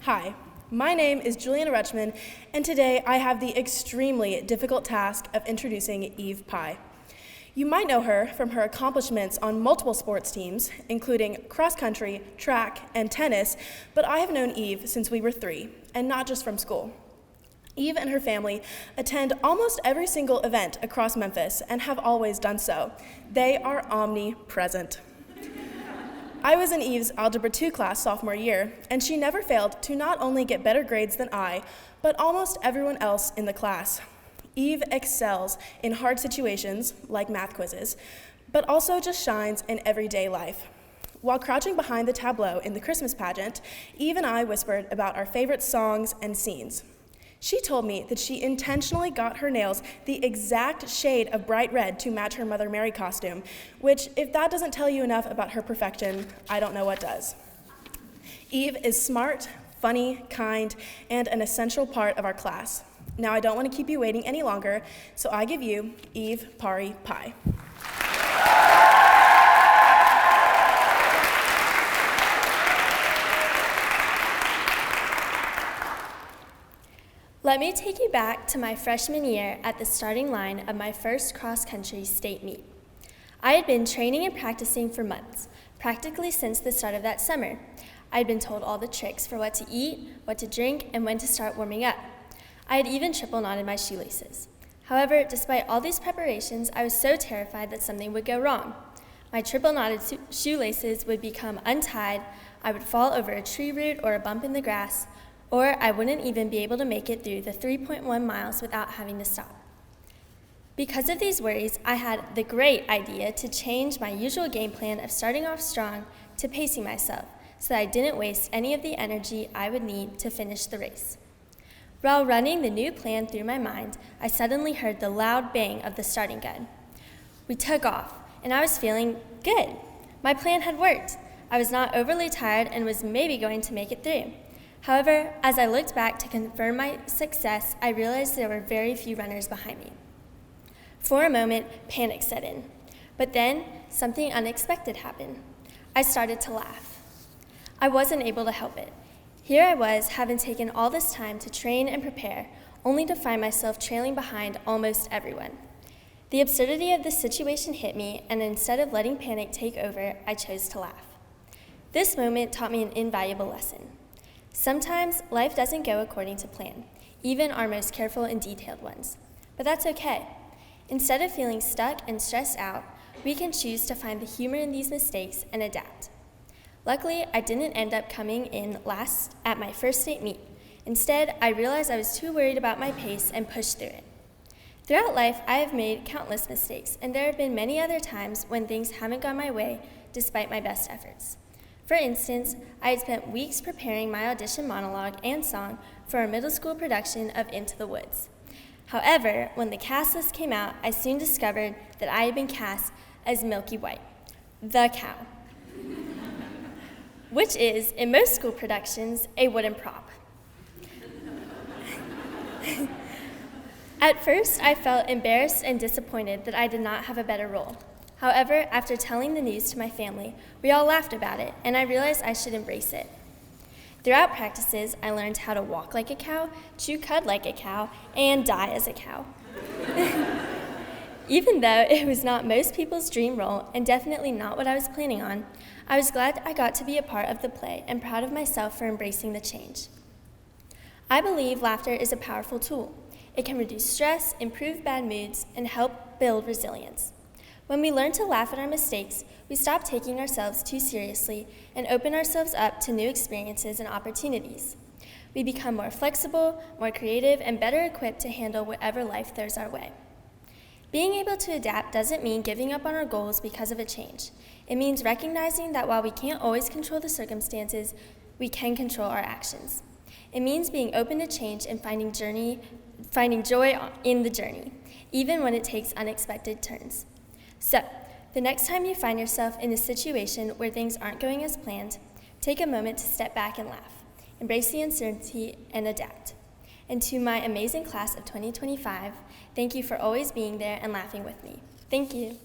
Hi, my name is Juliana Rutschman, and today I have the extremely difficult task of introducing Eve Pye. You might know her from her accomplishments on multiple sports teams, including cross country, track, and tennis, but I have known Eve since we were 3, and not just from school. Eve and her family attend almost every single event across Memphis and have always done so. They are omnipresent. I was in Eve's Algebra 2 class sophomore year, and she never failed to not only get better grades than I, but almost everyone else in the class. Eve excels in hard situations, like math quizzes, but also just shines in everyday life. While crouching behind the tableau in the Christmas pageant, Eve and I whispered about our favorite songs and scenes. She told me that she intentionally got her nails the exact shade of bright red to match her Mother Mary costume, which, if that doesn't tell you enough about her perfection, I don't know what does. Eve is smart, funny, kind, and an essential part of our class. Now, I don't want to keep you waiting any longer, so I give you Eve Pari Pye. Let me take you back to my freshman year at the starting line of my first cross-country state meet. I had been training and practicing for months, practically since the start of that summer. I had been told all the tricks for what to eat, what to drink, and when to start warming up. I had even triple knotted my shoelaces. However, despite all these preparations, I was so terrified that something would go wrong. My triple knotted shoelaces would become untied, I would fall over a tree root or a bump in the grass, or I wouldn't even be able to make it through the 3.1 miles without having to stop. Because of these worries, I had the great idea to change my usual game plan of starting off strong to pacing myself so that I didn't waste any of the energy I would need to finish the race. While running the new plan through my mind, I suddenly heard the loud bang of the starting gun. We took off, and I was feeling good. My plan had worked. I was not overly tired and was maybe going to make it through. However, as I looked back to confirm my success, I realized there were very few runners behind me. For a moment, panic set in. But then, something unexpected happened. I started to laugh. I wasn't able to help it. Here I was, having taken all this time to train and prepare, only to find myself trailing behind almost everyone. The absurdity of this situation hit me, and instead of letting panic take over, I chose to laugh. This moment taught me an invaluable lesson. Sometimes life doesn't go according to plan, even our most careful and detailed ones. But that's okay. Instead of feeling stuck and stressed out, we can choose to find the humor in these mistakes and adapt. Luckily, I didn't end up coming in last at my first state meet. Instead, I realized I was too worried about my pace and pushed through it. Throughout life, I have made countless mistakes, and there have been many other times when things haven't gone my way despite my best efforts. For instance, I had spent weeks preparing my audition monologue and song for a middle school production of Into the Woods. However, when the cast list came out, I soon discovered that I had been cast as Milky White, the cow, which is, in most school productions, a wooden prop. At first, I felt embarrassed and disappointed that I did not have a better role. However, after telling the news to my family, we all laughed about it, and I realized I should embrace it. Throughout practices, I learned how to walk like a cow, chew cud like a cow, and die as a cow. Even though it was not most people's dream role, and definitely not what I was planning on, I was glad I got to be a part of the play and proud of myself for embracing the change. I believe laughter is a powerful tool. It can reduce stress, improve bad moods, and help build resilience. When we learn to laugh at our mistakes, we stop taking ourselves too seriously and open ourselves up to new experiences and opportunities. We become more flexible, more creative, and better equipped to handle whatever life throws our way. Being able to adapt doesn't mean giving up on our goals because of a change. It means recognizing that while we can't always control the circumstances, we can control our actions. It means being open to change and finding joy in the journey, even when it takes unexpected turns. So, the next time you find yourself in a situation where things aren't going as planned, take a moment to step back and laugh, embrace the uncertainty, and adapt. And to my amazing class of 2025, thank you for always being there and laughing with me. Thank you.